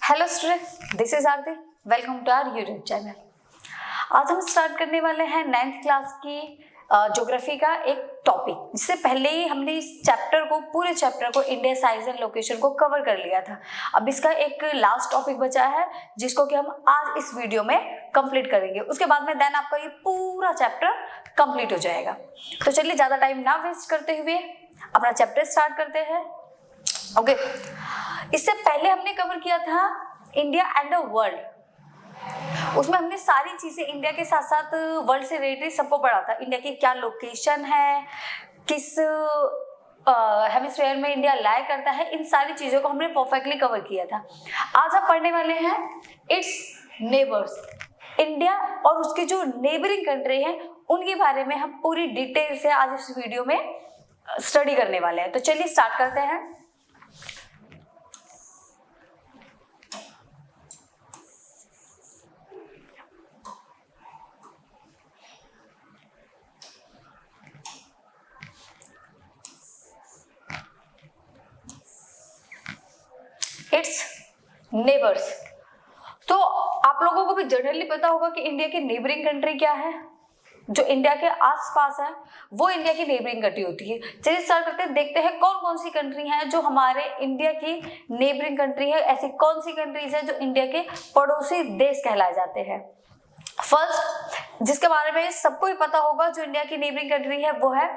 Hello student, this is Aarti. Welcome to our YouTube channel. आज हम start करने वाले हैं 9th क्लास की ज्योग्राफी का एक टॉपिक। इससे पहले ही हमने इस चैप्टर को, पूरे चैप्टर को, इंडिया साइज एंड लोकेशन को कवर कर लिया था। अब इसका एक लास्ट टॉपिक बचा है जिसको कि हम आज इस वीडियो में कंप्लीट करेंगे। उसके बाद में देन आपका ये पूरा चैप्टर कंप्लीट हो जाएगा। तो चलिए ज़्यादा टाइम ना वेस्ट करते हुए अपना चैप्टर स्टार्ट करते हैं। ओके, इससे पहले हमने कवर किया था इंडिया एंड द वर्ल्ड। उसमें हमने सारी चीजें इंडिया के साथ साथ वर्ल्ड से रिलेटेड सबको पढ़ा था। इंडिया की क्या लोकेशन है, किस हेमिस्फीयर में इंडिया लाई करता है, इन सारी चीजों को हमने परफेक्टली कवर किया था। आज हम पढ़ने वाले हैं इट्स नेबर्स। इंडिया और उसके जो नेबरिंग कंट्री हैं उनके बारे में हम पूरी डिटेल से आज इस वीडियो में स्टडी करने वाले हैं। तो चलिए स्टार्ट करते हैं। It's neighbours. तो आप लोगों को भी जनरली पता होगा कि इंडिया की नेबरिंग कंट्री क्या है। जो इंडिया के आसपास है वो इंडिया की नेबरिंग कंट्री होती है। चलिए स्टार्ट करते हैं, देखते हैं कौन कौन सी कंट्री हैं जो हमारे इंडिया की नेबरिंग कंट्री है। ऐसी कौन सी कंट्रीज है जो इंडिया के पड़ोसी देश कहलाए जाते हैं। फर्स्ट, जिसके बारे में सबको ही पता होगा जो इंडिया की नेबरिंग कंट्री है, वो है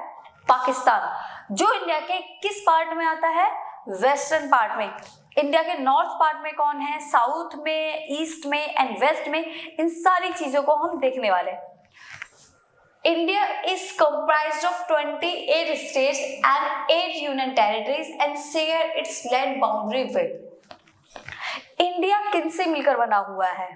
पाकिस्तान। जो इंडिया के किस पार्ट में आता है? वेस्टर्न पार्ट में। इंडिया के नॉर्थ पार्ट में कौन है, साउथ में, ईस्ट में एंड वेस्ट में, इन सारी चीजों को हम देखने वाले हैं। India is comprised of 28 states and 8 union territories and share its land boundary with. India किनसे मिलकर बना हुआ है?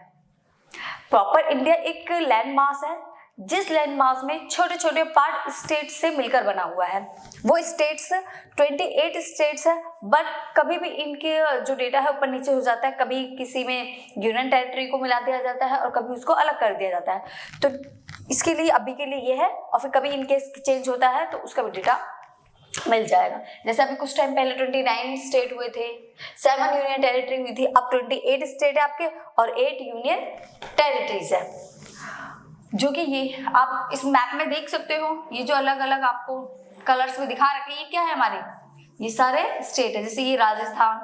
प्रॉपर इंडिया एक लैंड मास है जिस लैंड मास में छोटे छोटे पार्ट स्टेट से मिलकर बना हुआ है। वो स्टेट्स 28 स्टेट्स है, बट कभी भी इनके जो डेटा है ऊपर नीचे हो जाता है। कभी किसी में यूनियन टेरिटरी को मिला दिया जाता है और कभी उसको अलग कर दिया जाता है। तो इसके लिए अभी के लिए ये है, और फिर कभी इनकेस चेंज होता है तो उसका भी डेटा मिल जाएगा। जैसे अभी कुछ टाइम पहले 29 स्टेट हुए थे, 7 यूनियन टेरिटरी हुई थी। अब 28 स्टेट है आपके और 8 यूनियन टेरिटरीज है, जो कि ये आप इस मैप में देख सकते हो। ये जो अलग अलग आपको कलर्स में दिखा रखे हैं, ये क्या है हमारे? ये सारे स्टेट है। जैसे ये राजस्थान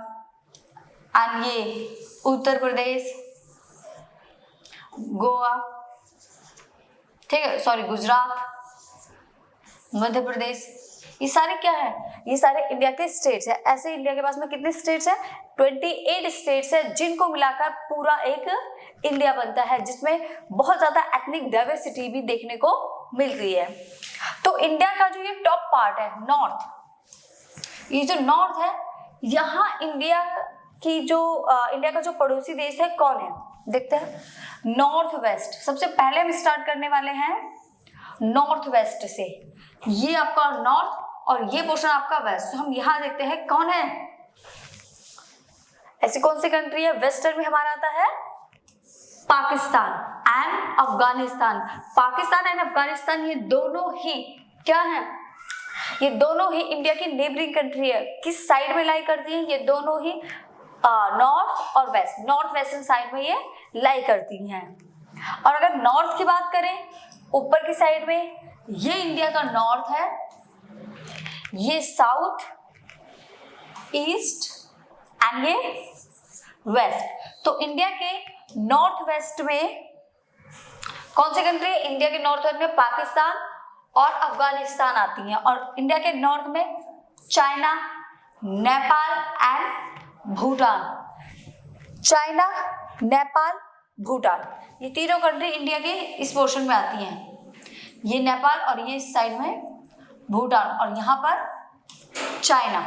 एंड ये उत्तर प्रदेश, गोवा, ठीक है, सॉरी गुजरात, मध्य प्रदेश, ये सारे क्या है? ये सारे इंडिया के स्टेट्स है। ऐसे इंडिया के पास में कितने स्टेट्स है? 28 स्टेट्स है, जिनको मिलाकर पूरा एक इंडिया बनता है, जिसमें बहुत ज्यादा एथनिक डाइवर्सिटी भी देखने को मिलती है। तो इंडिया का जो ये टॉप पार्ट है, नॉर्थ, ये जो नॉर्थ है, यहाँ इंडिया की जो इंडिया का जो पड़ोसी देश है कौन है, देखते हैं। North west. सबसे पहले हम स्टार्ट करने वाले हैं नॉर्थ वेस्ट से। ये आपका नॉर्थ और ये पोर्शन आपका वेस्ट। तो हम यहाँ देखते हैं कौन है। ऐसी कौन सी कंट्री है? वेस्टर्न में हमारा आता है पाकिस्तान एंड अफगानिस्तान। पाकिस्तान एंड अफगानिस्तान ये दोनों ही क्या है? ये दोनों ही इंडिया की नेबरिंग कंट्री है। किस साइड में लाई करती है? ये दोनों ही नॉर्थ और वेस्ट, नॉर्थ वेस्टर्न साइड में ये लाई करती हैं। और अगर नॉर्थ की बात करें, ऊपर की साइड में, ये इंडिया का नॉर्थ है, ये साउथ, ईस्ट एंड ये वेस्ट। तो इंडिया के नॉर्थ वेस्ट में कौन सी कंट्री? इंडिया के नॉर्थ वेस्ट में पाकिस्तान और अफगानिस्तान आती हैं, और इंडिया के नॉर्थ में China, Nepal and Bhutan. China, Nepal, Bhutan, ये तीनों कंट्री इंडिया के इस पोर्शन में आती हैं। ये नेपाल और ये इस साइड में भूटान, और यहाँ पर चाइना।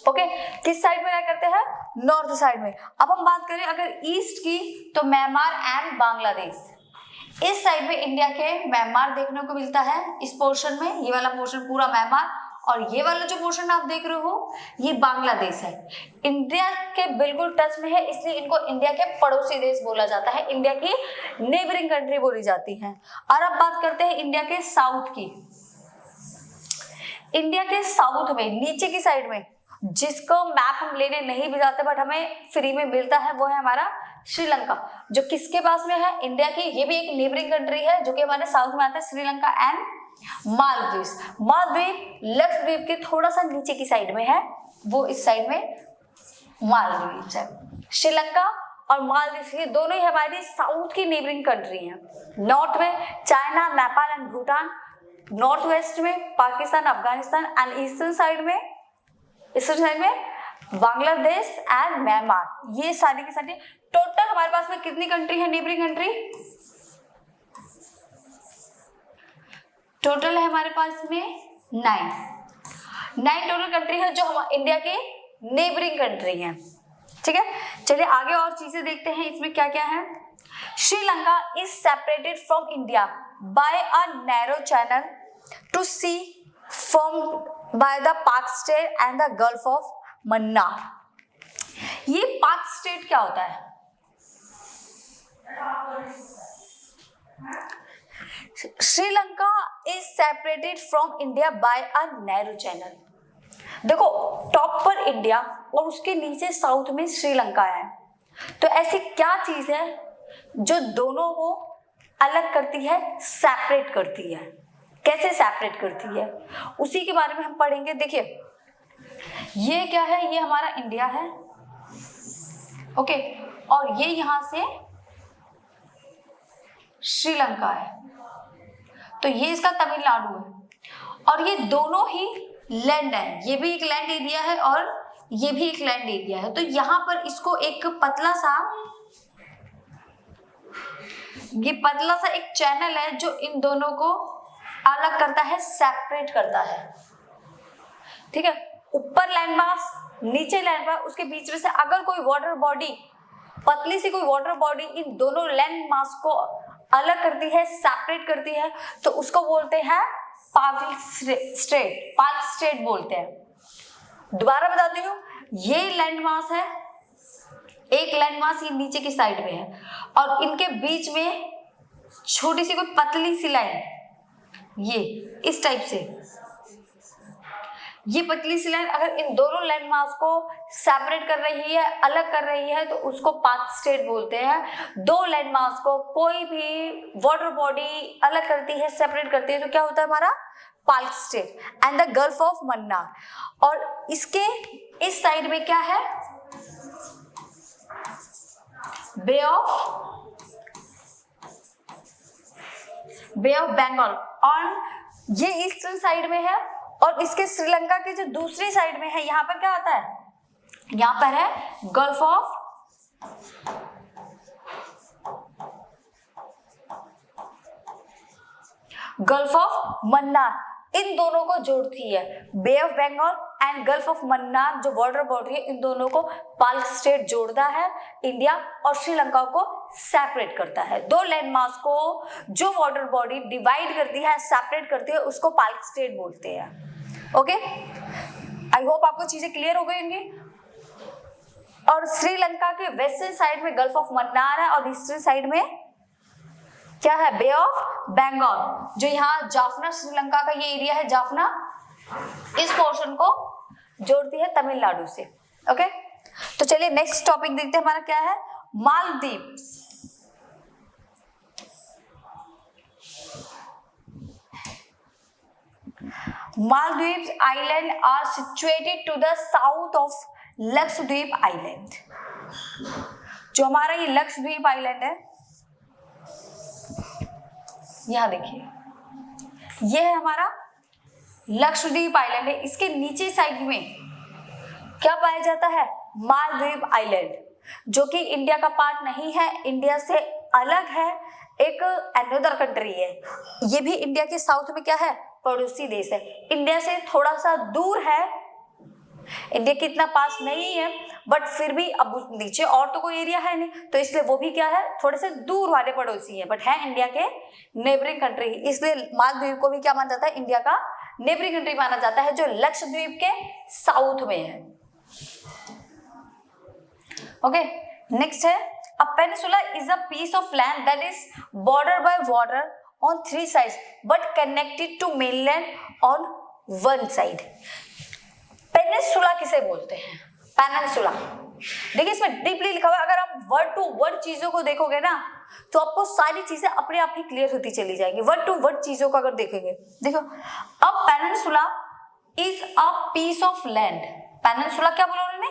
ओके, किस साइड में क्या करते हैं? नॉर्थ साइड में। अब हम बात करें अगर ईस्ट की, तो म्यांमार एंड बांग्लादेश। इस साइड में इंडिया के म्यांमार देखने को मिलता है, इस पोर्शन में। ये वाला पोर्शन पूरा म्यांमार, और ये वाला जो पोर्शन आप देख रहे हो ये बांग्लादेश है। इंडिया के बिल्कुल टच में है, इसलिए इनको इंडिया के पड़ोसी देश बोला जाता है, इंडिया की नेबरिंग कंट्री बोली जाती है। और अब बात करते हैं इंडिया के साउथ की। इंडिया के साउथ में नीचे की साइड में जिसको मैप हम लेने नहीं भी जाते बट हमें फ्री में मिलता है, वो है हमारा श्रीलंका, जो किसके पास में है, इंडिया की। ये भी एक नेबरिंग कंट्री है जो कि हमारे साउथ में आता है, श्रीलंका एंड मालदीव। मालदीव लक्षद्वीप के थोड़ा सा नीचे की साइड में है, वो इस साइड में मालदीव है। श्रीलंका और मालदीव ये दोनों ही हमारी साउथ की नेबरिंग कंट्री हैं। नॉर्थ में China, Nepal and Bhutan, north west में Pakistan, Afghanistan and eastern side में बांग्लादेश एंड म्यांमार। ये सारी की सारी टोटल हमारे पास में कितनी कंट्री है नेबरिंग कंट्री? टोटल है हमारे पास में 9 टोटल कंट्री है जो हम इंडिया के नेबरिंग कंट्री हैं। ठीक है, चलिए आगे और चीजें देखते हैं इसमें क्या क्या है। Sri Lanka is separated from India by a narrow channel to sea formed by the Palk Strait and the Gulf of Mannar. ये पाक स्टेट क्या होता है? Sri Lanka is separated from India by a narrow channel. देखो, टॉप पर इंडिया और उसके नीचे साउथ में श्रीलंका है, तो ऐसी क्या चीज है जो दोनों को अलग करती है, सेपरेट करती है? कैसे सेपरेट करती है उसी के बारे में हम पढ़ेंगे। देखिए, ये क्या है, ये हमारा इंडिया है, ओके, और ये यहां से श्रीलंका है, तो ये इसका तमिलनाडु है, और ये दोनों ही लैंड है। ये भी एक लैंड एरिया है और ये भी एक लैंड एरिया है। तो यहां पर इसको एक पतला सा एक चैनल है जो इन दोनों को अलग करता है, सेपरेट करता है। ठीक है, ऊपर लैंड मास, नीचे लैंड मास, उसके बीच में से अगर कोई वाटर बॉडी, पतली सी कोई वाटर बॉडी इन दोनों लैंड मास को अलग करती है, सेपरेट करती है, तो उसको बोलते हैं पाक स्टेट बोलते हैं। दोबारा बताती हूँ, ये लैंड मास है, एक लैंड मास ये नीचे की साइड में है, और इनके बीच में छोटी सी कोई पतली सी लाइन, ये इस टाइप से, ये पतली सी लाइन अगर इन दोनों लैंड मास को सेपरेट कर रही है, अलग कर रही है, तो उसको पाक स्टेट बोलते हैं। दो लैंड मास को कोई भी वाटर बॉडी अलग करती है, सेपरेट करती है, तो क्या होता है हमारा पाक Strait and the Gulf of Mannar. और इसके इस साइड में क्या है, बे ऑफ बंगाल, और ये ईस्टर्न साइड में है, और इसके श्रीलंका की जो दूसरी साइड में है, यहां पर क्या आता है, यहां पर है गल्फ ऑफ मन्नार। इन दोनों को जोड़ती है Bay of Bengal and Gulf of Mannar, जो वाटर बॉडी है, इन दोनों को पाक स्टेट जोड़ता है, इंडिया और श्रीलंका को सेपरेट करता है। दो लैंड मास को जो वाटर बॉडी डिवाइड करती है, सेपरेट करती है, उसको पाक स्टेट बोलते हैं। ओके, आई होप आपको चीजें क्लियर हो गई होंगी। और श्रीलंका के वेस्टर्न साइड में गल्फ ऑफ मन्नार है, और ईस्टर्न साइड में क्या है, बे ऑफ बंगाल, जो यहाँ जाफना, श्रीलंका का ये एरिया है जाफना, इस पोर्शन को जोड़ती है तमिलनाडु से। ओके, तो चलिए नेक्स्ट टॉपिक देखते हैं, हमारा क्या है, Maldives. Maldives Island are situated to the south of Lakshadweep island. जो हमारा ये लक्षद्वीप आइलैंड है, यहां देखिए, ये है हमारा लक्षद्वीप आइलैंड है। इसके नीचे साइड में क्या पाया जाता है, मालदीव आइलैंड, जो कि इंडिया का पार्ट नहीं है, इंडिया से अलग है, एक अनदर कंट्री है। ये भी इंडिया के साउथ में क्या है, पड़ोसी देश है, इंडिया से थोड़ा सा दूर है, इंडिया के इतना पास नहीं है, बट फिर भी अब नीचे और तो कोई एरिया है नहीं, तो इसलिए वो भी क्या है, थोड़े से दूर वाले पड़ोसी है, बट है इंडिया के नेबरिंग कंट्री। इसलिए मालदीव को भी क्या माना जाता है, इंडिया का नेबरिंग कंट्री माना जाता है, जो लक्षद्वीप के साउथ में है। ओके, नेक्स्ट है, a peninsula is a piece of land that is bordered by water on 3 sides but connected to mainland on one side. Peninsula किसे बोलते हैं? पेनिनसुला। देखिए इसमें डीपली लिखा हुआ है, अगर आप वर्ड टू वर्ड चीजों को देखोगे ना तो आपको सारी चीजें अपने आप ही क्लियर होती चली जाएंगी। वर्ड टू वर्ड चीजों को अगर देखेंगे, देखो अब peninsula is a piece of land. Peninsula क्या बोला उन्होंने?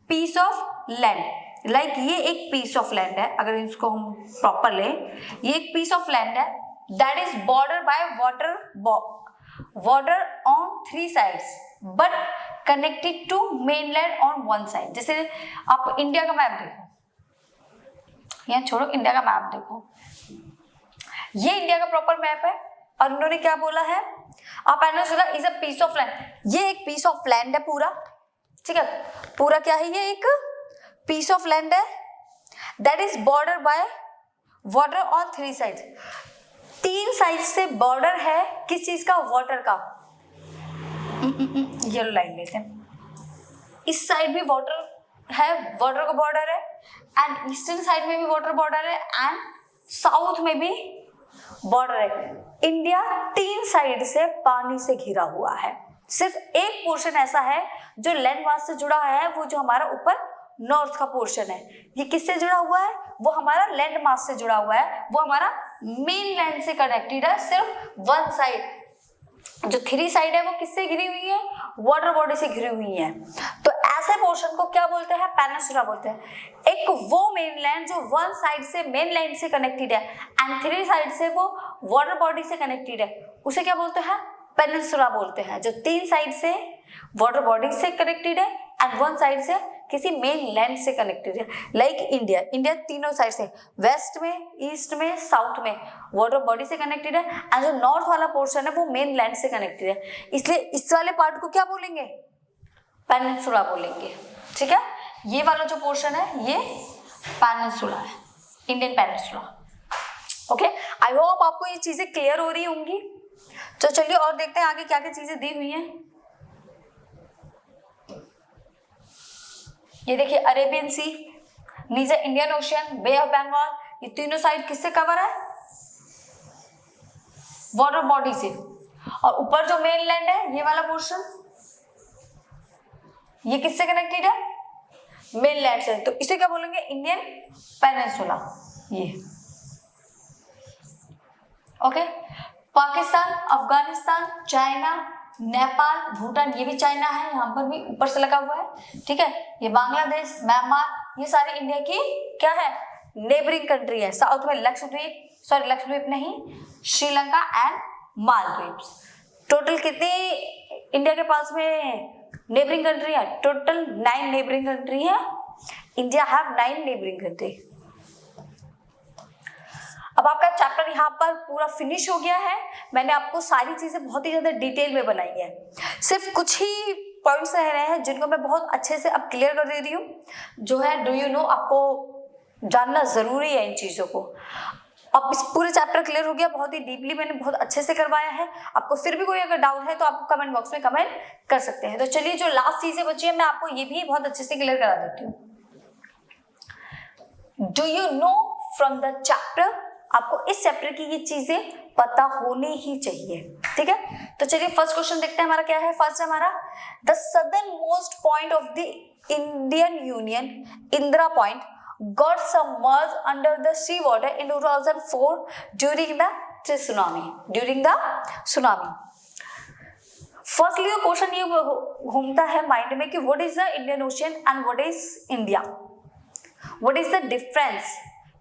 Piece of land. लाइक ये एक पीस ऑफ लैंड है, अगर इसको हम प्रॉपर लें, ये एक पीस ऑफ लैंड है that is border by water on 3 sides but connected to mainland on 1 side. जैसे आप इंडिया का मैप देखो, यहाँ छोड़ो, इंडिया का मैप देखो, ये इंडिया का प्रॉपर मैप है और उन्होंने क्या बोला है? आप peninsula is a piece of land. ये एक पीस ऑफ लैंड है पूरा, ठीक है, पूरा क्या है? ये एक पीस ऑफ लैंड है that is border by water on 3 side. 3 side से बॉर्डर है किस चीज का? वाटर का। येलो लाइन लेते हैं, इस साइड भी वाटर है, वाटर का बॉर्डर है, एंड ईस्टर्न साइड में भी वाटर बॉर्डर है, एंड साउथ में भी बॉर्डर है। इंडिया 3 साइड से पानी से घिरा हुआ है, सिर्फ एक पोर्शन ऐसा है जो लैंड मास से जुड़ा है, वो जो हमारा ऊपर नॉर्थ का पोर्शन है। ये किससे जुड़ा हुआ है? वो हमारा लैंड मास से जुड़ा हुआ है, वो हमारा मेन लैंड से कनेक्टेड है। सिर्फ 1 साइड, जो 3 साइड है वो किससे घिरी हुई है? वाटर बॉडी से घिरी हुई है। तो ऐसे पोर्शन को क्या बोलते हैं? पेनिनसुला बोलते हैं। एक वो मेनलैंड जो 1 साइड से मेनलैंड से कनेक्टेड है एंड 3 साइड से वो वाटर बॉडी से कनेक्टेड है, उसे क्या बोलते हैं? पेनिनसुला बोलते हैं। जो 3 साइड से वाटर बॉडी से कनेक्टेड है एंड 1 साइड से किसी मेन लैंड से कनेक्टेड है। लाइक इंडिया, इंडिया तीनों साइड से, वेस्ट में, ईस्ट में, साउथ में वाटर बॉडी से कनेक्टेड है, एंड जो नॉर्थ वाला पोर्शन है वो मेन लैंड से कनेक्टेड है। इसलिए इस वाले पार्ट को क्या बोलेंगे? पेनिनसुला बोलेंगे, ठीक है। ये वाला जो पोर्शन है ये पेनिनसुला है, Indian peninsula. Okay, I hope आपको ये चीजें क्लियर हो रही होंगी। तो चलिए और देखते हैं आगे क्या क्या चीजें दी हुई हैं। ये देखिए अरेबियन सी, नीचे Indian ocean, bay of Bengal, ये तीनों साइड किससे कवर है? वाटर बॉडी से। और ऊपर जो मेन लैंड है ये वाला पोर्शन, ये किससे कनेक्टेड है? मेन लैंड से। तो इसे क्या बोलेंगे? Indian peninsula. ये ओके। पाकिस्तान, अफगानिस्तान, चाइना, नेपाल, भूटान, ये भी चाइना है, यहाँ पर भी ऊपर से लगा हुआ है, ठीक है। ये बांग्लादेश, म्यांमार, ये सारे इंडिया की क्या है? नेबरिंग कंट्री है। साउथ में लक्षद्वीप नहीं, श्रीलंका एंड मालदीव्स। टोटल कितनी इंडिया के पास में नेबरिंग कंट्री है? टोटल 9 नेबरिंग कंट्री है। India have 9 neighbouring country. अब आपका चैप्टर यहाँ पर पूरा फिनिश हो गया है। मैंने आपको सारी चीजें बहुत ही ज्यादा डिटेल में बनाई है, सिर्फ कुछ ही पॉइंट्स रह रहे हैं जिनको मैं बहुत अच्छे से अब क्लियर कर दे रही हूँ। जो है डू यू नो, आपको जानना जरूरी है इन चीजों को। अब इस पूरे चैप्टर क्लियर हो गया, बहुत ही डीपली मैंने बहुत अच्छे से करवाया है। आपको फिर भी कोई अगर डाउट है तो आप कमेंट बॉक्स में कमेंट कर सकते हैं। तो चलिए जो लास्ट चीजें बची है मैं आपको ये भी बहुत अच्छे से क्लियर करा देती हूँ। Do you know from the chapter, आपको इस चैप्टर की ये चीजें पता होनी ही चाहिए, ठीक है। तो चलिए फर्स्ट क्वेश्चन देखते हैं, हमारा क्या है। फर्स्ट है हमारा, the southern most point of the Indian union, Indira point, got submerged under the sea water in 2004 during the tsunami. Firstly the question ये घूमता है माइंड में कि what is the Indian Ocean and what is India? What is the difference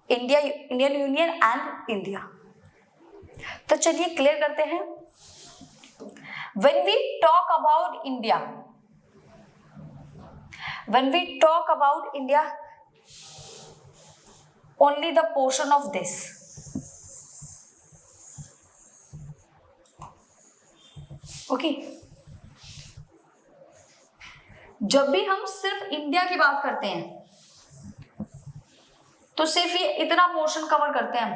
Indian Union and India? तो चलिए clear करते हैं। When we talk about India, only the portion of this, okay? जब भी हम सिर्फ इंडिया की बात करते हैं तो सिर्फ ये इतना पोर्शन कवर करते हैं हम।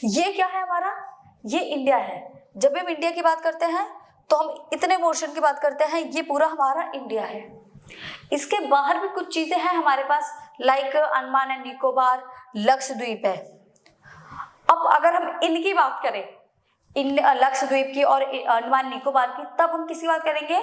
ये क्या है हमारा? ये इंडिया है। जब भी हम इंडिया की बात करते हैं तो हम इतने पोर्शन की बात करते हैं, ये पूरा हमारा इंडिया है। इसके बाहर भी कुछ चीजें हैं हमारे पास, लाइक अंडमान एंड निकोबार, लक्षद्वीप है। अब अगर हम इनकी बात करें, इन लक्षद्वीप की और अंडमान निकोबार की, तब हम किसकी बात करेंगे?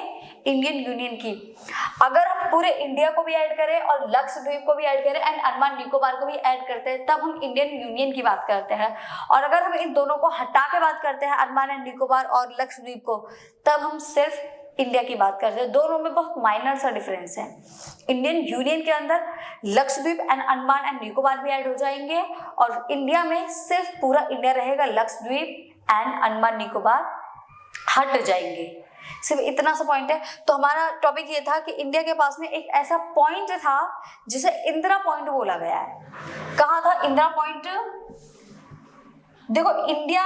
इंडियन यूनियन की। अगर हम पूरे इंडिया को भी ऐड करें और लक्षद्वीप को भी ऐड करें एंड अंडमान निकोबार को भी ऐड करते हैं, तब हम इंडियन यूनियन की बात करते हैं। और अगर हम इन दोनों को हटा के बात करते हैं, अंडमान एंड निकोबार और लक्षद्वीप को, तब हम सिर्फ इंडिया की बात करते हैं। दोनों में बहुत माइनर सा डिफरेंस है। इंडियन यूनियन के अंदर लक्षद्वीप एंड अंडमान एंड निकोबार भी ऐड हो जाएंगे और इंडिया में सिर्फ पूरा इंडिया रहेगा, लक्षद्वीप एंड अंडमान निकोबार हट जाएंगे। सिर्फ इतना सा पॉइंट है। तो हमारा टॉपिक ये था कि इंडिया के पास में एक ऐसा पॉइंट था जिसे इंदिरा पॉइंट बोला गया है। कहाँ था इंदिरा पॉइंट? देखो, इंडिया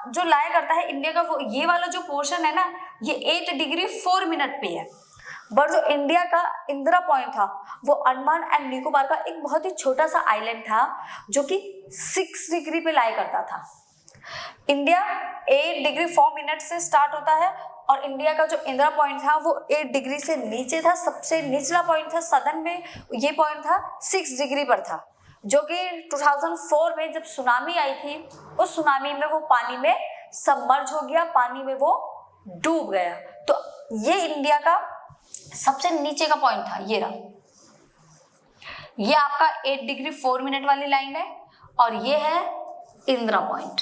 जो लाया करता है, इंडिया का वो ये वाला जो पोर्शन है ना, ये 8 डिग्री 4 मिनट पे है। बट जो इंडिया का इंदिरा पॉइंट था, वो अंडमान एंड निकोबार का एक बहुत ही छोटा सा आइलैंड था जो कि 6 डिग्री पे लाया करता था। इंडिया 8 डिग्री 4 मिनट से स्टार्ट होता है और इंडिया का जो इंदिरा पॉइंट था वो 8 डिग्री से नीचे था। सबसे निचला पॉइंट था सदर्न में, ये पॉइंट था 6 डिग्री पर था, जो कि 2004 में जब सुनामी आई थी, उस सुनामी में वो पानी में सबमर्ज हो गया, पानी में वो डूब गया। तो ये इंडिया का सबसे नीचे का पॉइंट था। ये रहा, ये आपका 8 डिग्री 4 मिनट वाली लाइन है और ये है इंदिरा पॉइंट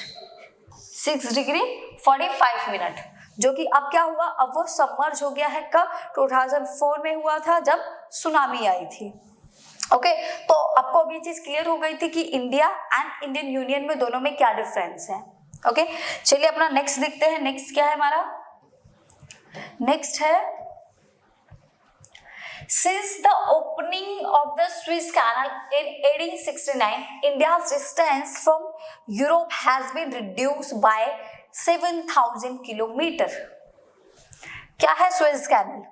6 डिग्री 45 मिनट, जो कि अब क्या हुआ, अब वो सबमर्ज हो गया है। कब? 2004 में हुआ था जब सुनामी आई थी। ओके, तो आपको अभी चीज क्लियर हो गई थी कि इंडिया एंड इंडियन यूनियन में दोनों में क्या डिफरेंस है। ओके, चलिए अपना नेक्स्ट देखते हैं। नेक्स्ट क्या है हमारा? नेक्स्ट है, since the opening of the Suez Canal in 1869, India's distance from Europe has been reduced by 7,000 kilometre. क्या है सुएज कैनल?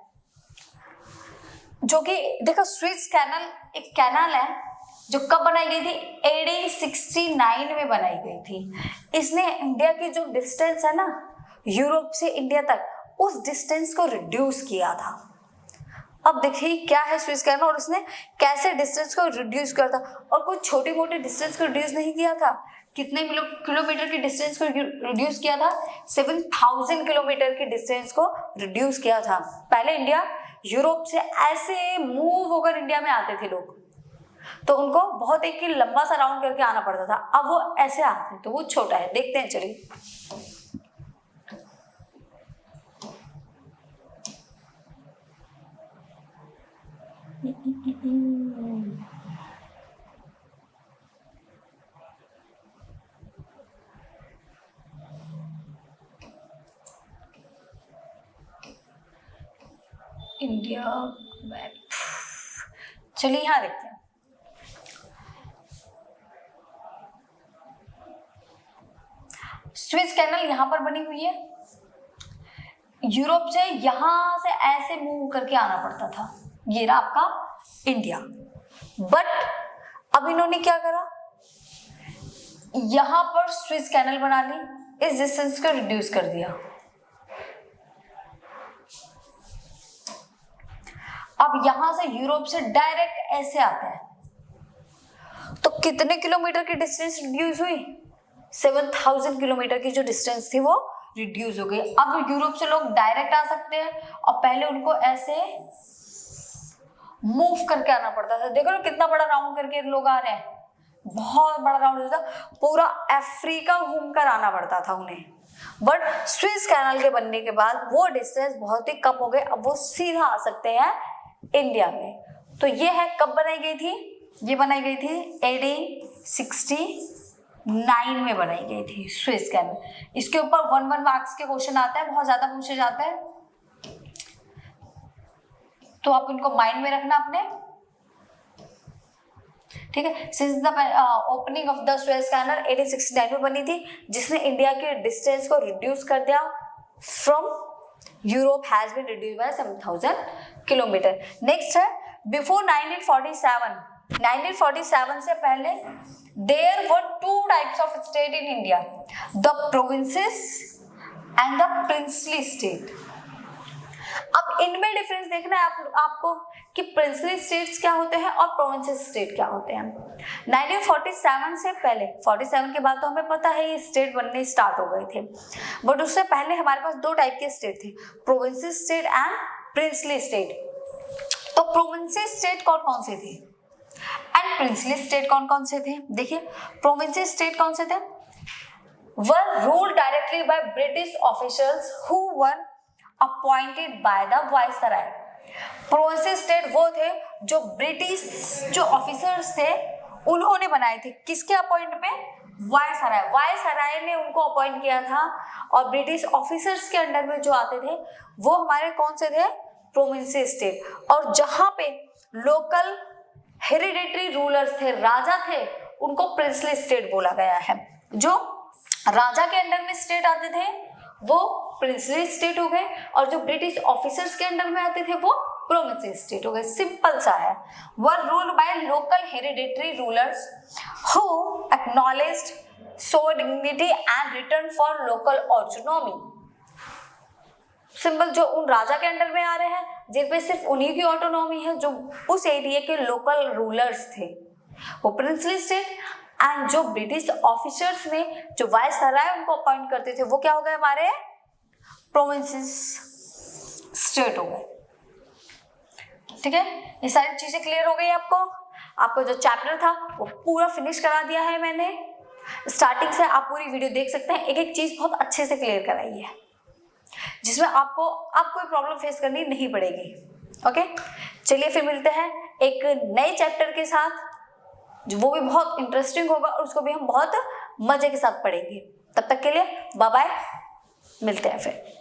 जो कि देखो, सुएज कैनल एक कैनल है जो कब बनाई गई थी? 1869 में बनाई गई थी। इसने इंडिया की जो डिस्टेंस है ना, यूरोप से इंडिया तक, उस डिस्टेंस को रिड्यूस किया था। अब देखिए क्या है सुएज कैनल और उसने कैसे डिस्टेंस को रिड्यूस किया था। और कोई छोटी मोटी डिस्टेंस को रिड्यूस नहीं किया था। कितने किलोमीटर की डिस्टेंस को रिड्यूस किया था? 7,000 किलोमीटर की डिस्टेंस को रिड्यूस किया था। पहले इंडिया यूरोप से ऐसे मूव होकर इंडिया में आते थे लोग, तो उनको बहुत एक लंबा सा राउंड करके आना पड़ता था। अब वो ऐसे आते हैं तो वो छोटा है। देखते हैं, चलिए। इंडिया मैप, चलिए यहां देखते हैं। सुएज कैनल यहां पर बनी हुई है। यूरोप से यहां से ऐसे मूव करके आना पड़ता था। ये रहा आपका इंडिया। बट अब इन्होंने क्या करा, यहां पर सुएज कैनल बना ली, इस डिस्टेंस को रिड्यूस कर दिया। अब यहां से यूरोप से डायरेक्ट ऐसे आता है, तो कितने किलोमीटर की डिस्टेंस रिड्यूस हुई? 7,000 किलोमीटर की जो डिस्टेंस थी वो रिड्यूस हो गई। अब यूरोप से लोग डायरेक्ट आ सकते हैं और पहले उनको ऐसे मूव करके आना पड़ता था। देखो कितना बड़ा राउंड करके लोग आ रहे हैं, बहुत बड़ा राउंड होता था, पूरा अफ्रीका घूमकर आना पड़ता था उन्हें। बट सुएज कैनल के बनने के बाद वो डिस्टेंस बहुत ही कम हो गए। अब वो सीधा आ सकते हैं इंडिया में। तो ये है कब बनाई गई थी? ये बनाई गई थी 1869 में बनाई गई थी सुएज कैनल। इसके ऊपर 1 मार्क्स के क्वेश्चन आता है, बहुत ज्यादा पूछे जाते हैं, तो आप इनको माइंड में रखना अपने, ठीक है। Since the opening of the Suez canal 1869 में बनी थी, जिसने इंडिया के डिस्टेंस को रिड्यूस कर दिया from Europe has been reduced by 7,000 kilometre. Next है, बिफोर 1947 से पहले there were 2 types of state in India, the provinces and the princely state. अब इनमें डिफरेंस देखना है आपको कि प्रिंसली स्टेट्स क्या होते हैं और प्रोविंशियल स्टेट क्या होते हैं। 1947 से पहले, 47 के बाद तो हमें पता है ये स्टेट बनने स्टार्ट हो गए थे, बट उससे पहले हमारे पास दो टाइप के स्टेट थे, provincial state and princely state. तो प्रोविंशियल स्टेट कौन कौन से थे एंड प्रिंसली स्टेट कौन कौन से थे? देखिए, प्रोविंशियल स्टेट कौन से थे? were ruled directly by British officials who were appointed by the viceroy। Provincial state वो थे जो ब्रिटिश जो ऑफिसर्स थे उन्होंने बनाए थे, किसके अपॉइंट पे? वायसराय, वायसराय ने उनको अपॉइंट किया था, और ब्रिटिश ऑफिसर्स के अंडर में जो आते थे वो हमारे कौन से थे? Provincial state. और जहां पे लोकल हेरिडेटरी रूलर्स थे, राजा थे, उनको प्रिंसली स्टेट बोला गया है। जो राजा के अंडर में स्टेट आते थे वो प्रिंसली स्टेट हो गए, और जो ब्रिटिश ऑफिसर्स के अंडर में आते थे वो प्रोविंशियल स्टेट हो गए। सिंपल सा है। Were ruled by local hereditary rulers who acknowledged sovereignty and return for local autonomy. Simple, जो उन राजा के अंडर में आ रहे हैं, जिन पे सिर्फ उन्हीं की ऑटोनॉमी है, जो उस एरिया के लोकल रूलर्स थे वो प्रिंसली स्टेट, एंड जो ब्रिटिश ऑफिसर्स ने जो वायसराय उनको अपॉइंट करते थे वो क्या हो गए? हमारे प्रोविंशियल स्टेट हो गए। ठीक है, ये सारी चीजें क्लियर हो गई आपको। आपको जो चैप्टर था वो पूरा फिनिश करा दिया है मैंने, स्टार्टिंग से आप पूरी वीडियो देख सकते हैं, एक एक चीज बहुत अच्छे से क्लियर कराई है, जिसमें आपको अब कोई प्रॉब्लम फेस करनी नहीं पड़ेगी। ओके, चलिए फिर मिलते हैं एक नए चैप्टर के साथ, जो वो भी बहुत इंटरेस्टिंग होगा और उसको भी हम बहुत मजे के साथ पढ़ेंगे। तब तक के लिए बाय बाय, मिलते हैं फिर।